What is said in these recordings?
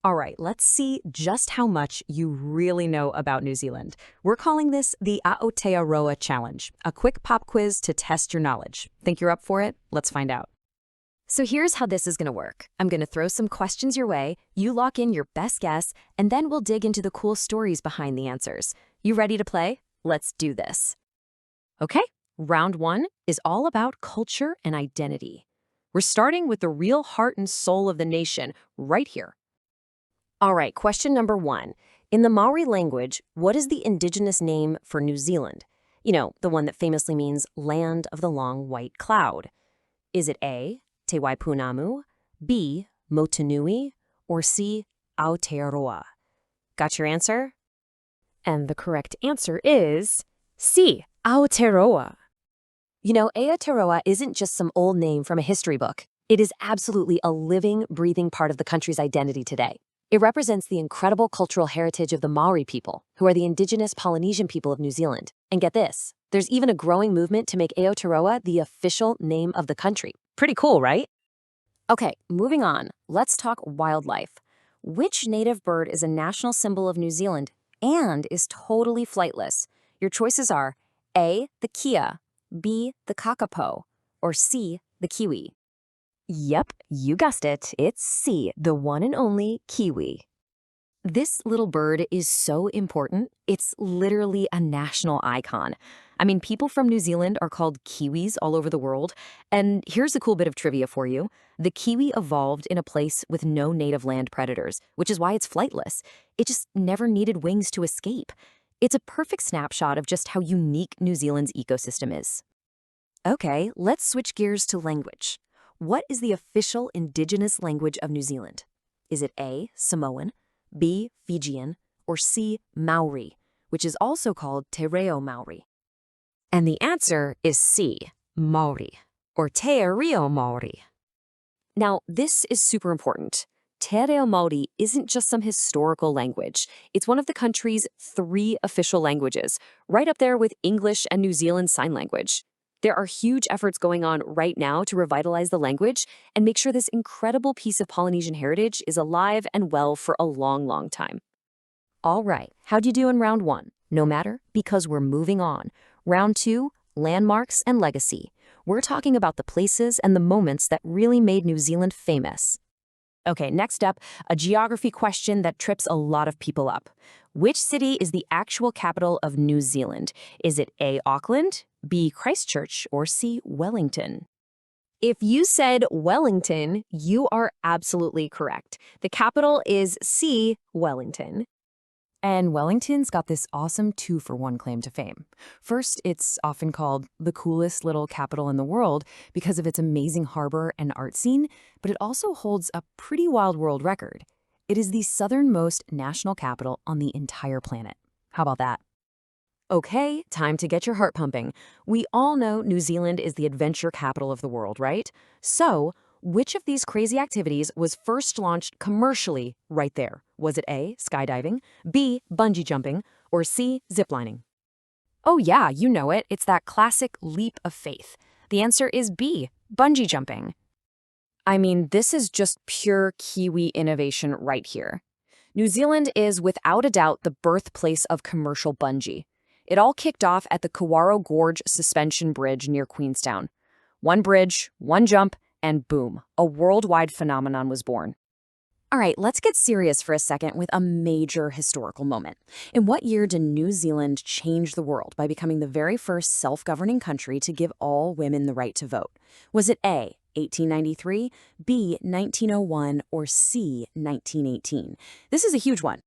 All right, let's see just how much you really know about New Zealand. We're calling this the Aotearoa Challenge, a quick pop quiz to test your knowledge. Think you're up for it? Let's find out. So here's how this is going to work. I'm going to throw some questions your way, you lock in your best guess, and then we'll dig into the cool stories behind the answers. You ready to play? Let's do this. Okay, round one is all about culture and identity. We're starting with the real heart and soul of the nation right here. All right, question number one. In the Maori language, what is the indigenous name for New Zealand? You know, the one that famously means land of the long white cloud. Is it A, Te Waipunamu, B, Motunui, or C, Aotearoa? Got your answer? And the correct answer is C, Aotearoa. You know, Aotearoa isn't just some old name from a history book. It is absolutely a living, breathing part of the country's identity today. It represents the incredible cultural heritage of the Maori people, who are the indigenous Polynesian people of New Zealand. And get this, there's even a growing movement to make Aotearoa the official name of the country. Pretty cool, right? Okay, moving on. Let's talk wildlife. Which native bird is a national symbol of New Zealand and is totally flightless? Your choices are A, the kea, B, the kakapo, or C, the kiwi. Yep, you guessed it. It's C, the one and only kiwi. This little bird is so important, it's literally a national icon. I mean, people from New Zealand are called Kiwis all over the world. And here's a cool bit of trivia for you. The kiwi evolved in a place with no native land predators, which is why it's flightless. It just never needed wings to escape. It's a perfect snapshot of just how unique New Zealand's ecosystem is. Okay, let's switch gears to language. What is the official indigenous language of New Zealand? Is it A, Samoan, B, Fijian, or C, Maori, which is also called Te Reo Maori? And the answer is C, Maori, or Te Reo Maori. Now, this is super important. Te Reo Maori isn't just some historical language. It's one of the country's 3 official languages, right up there with English and New Zealand Sign Language. There are huge efforts going on right now to revitalize the language and make sure this incredible piece of Polynesian heritage is alive and well for a long, long time. All right, how'd you do in round 1? No matter, because we're moving on. Round 2, landmarks and legacy. We're talking about the places and the moments that really made New Zealand famous. Okay, next up, a geography question that trips a lot of people up. Which city is the actual capital of New Zealand? Is it A, Auckland, B, Christchurch, or C, Wellington? If you said Wellington, you are absolutely correct. The capital is C, Wellington. And Wellington's got this awesome 2-for-1 claim to fame. First, it's often called the coolest little capital in the world because of its amazing harbor and art scene, but it also holds a pretty wild world record. It is the southernmost national capital on the entire planet. How about that? Okay, time to get your heart pumping. We all know New Zealand is the adventure capital of the world, right? So, which of these crazy activities was first launched commercially right there? Was it A, skydiving, B, bungee jumping, or C, ziplining? Oh yeah, you know it. It's that classic leap of faith. The answer is B, bungee jumping. I mean, this is just pure Kiwi innovation right here. New Zealand is without a doubt the birthplace of commercial bungee. It all kicked off at the Kawaro Gorge Suspension Bridge near Queenstown. One bridge, one jump, and boom, a worldwide phenomenon was born. All right, let's get serious for a second with a major historical moment. In what year did New Zealand change the world by becoming the very first self-governing country to give all women the right to vote? Was it A, 1893, B, 1901, or C, 1918? This is a huge one.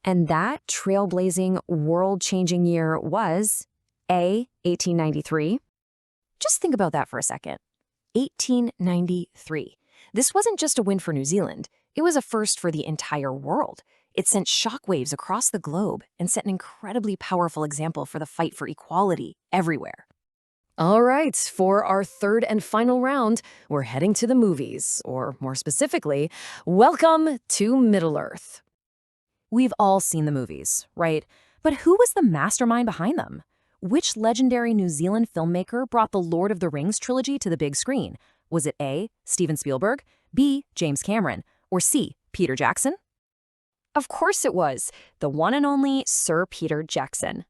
And that trailblazing, world-changing year was A, 1893. Just think about that for a second. 1893. This wasn't just a win for New Zealand. It was a first for the entire world. It sent shockwaves across the globe and set an incredibly powerful example for the fight for equality everywhere. All right, for our third and final round, we're heading to the movies, or more specifically, welcome to Middle-earth. We've all seen the movies, right? But who was the mastermind behind them? Which legendary New Zealand filmmaker brought the Lord of the Rings trilogy to the big screen? Was it A, Steven Spielberg, B, James Cameron, or C, Peter Jackson? Of course it was. The one and only Sir Peter Jackson.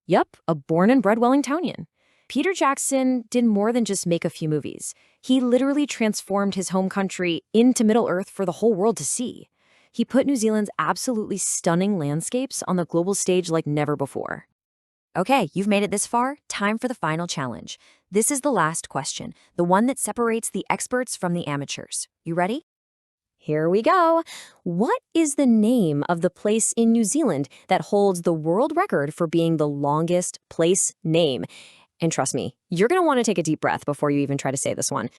Yup, a born and bred Wellingtonian. Peter Jackson did more than just make a few movies. He literally transformed his home country into Middle-earth for the whole world to see. He put New Zealand's absolutely stunning landscapes on the global stage like never before. Okay, you've made it this far. Time for the final challenge. This is the last question, the one that separates the experts from the amateurs. You ready? Here we go. What is the name of the place in New Zealand that holds the world record for being the longest place name? And trust me, you're going to want to take a deep breath before you even try to say this one.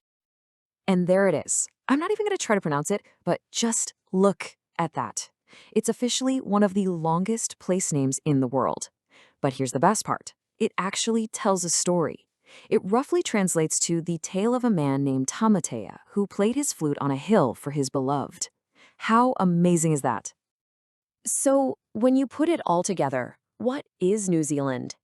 And there it is. I'm not even going to try to pronounce it, but just look at that. It's officially one of the longest place names in the world. But here's the best part. It actually tells a story. It roughly translates to the tale of a man named Tamatea who played his flute on a hill for his beloved. How amazing is that? So, when you put it all together, what is New Zealand?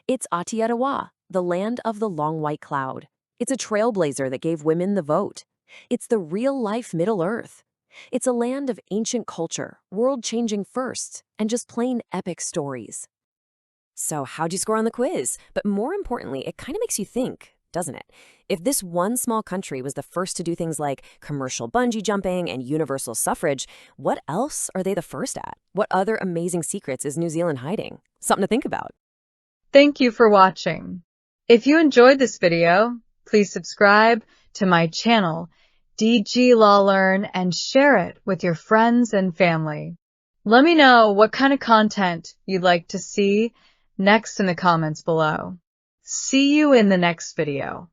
It's Aotearoa, the land of the long white cloud. It's a trailblazer that gave women the vote. It's the real-life Middle-earth. It's a land of ancient culture, world-changing firsts, and just plain epic stories. So how'd you score on the quiz? But more importantly, it kind of makes you think, doesn't it? If this one small country was the first to do things like commercial bungee jumping and universal suffrage, what else are they the first at? What other amazing secrets is New Zealand hiding? Something to think about. Thank you for watching. If you enjoyed this video, please subscribe to my channel, DG Law Learn, and share it with your friends and family. Let me know what kind of content you'd like to see next in the comments below. See you in the next video.